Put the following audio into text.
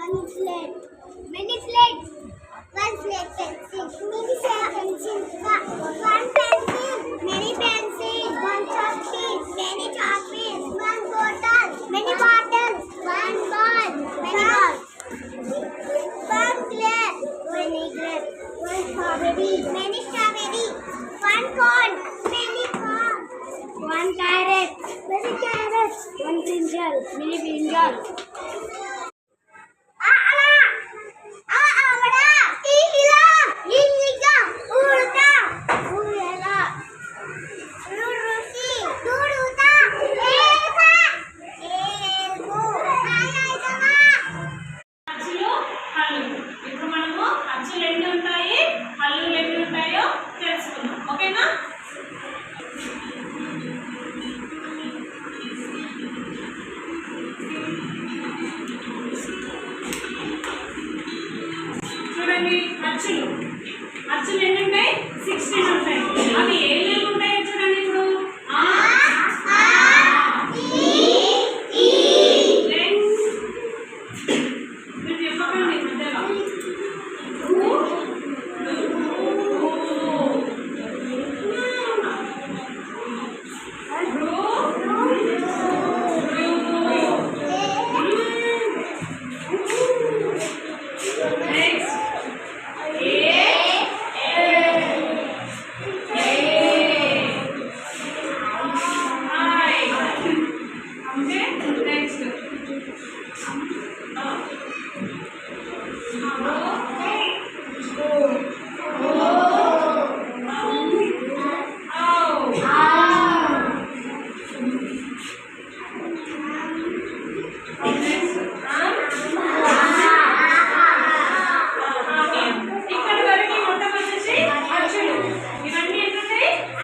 One slate. Many slates. One slate pencil. Many pencils. One pencil. Many pencils. One chalk piece. Many chalk piece. One bottle. Many bottles. One ball. Many balls. One grape. Many grapes. One strawberry. Many strawberries. One corn. Many corn. One carrot. Many carrots. One brinjal. Many brinjals. అచ్చులు అచ్చులు ఎన్ని ఉంటాయి 16 ఉంటాయి అవి ఏమేమి ఉంటాయి చూడండి ఇప్పుడు మీరు చెప్పకండి మధ్యలో next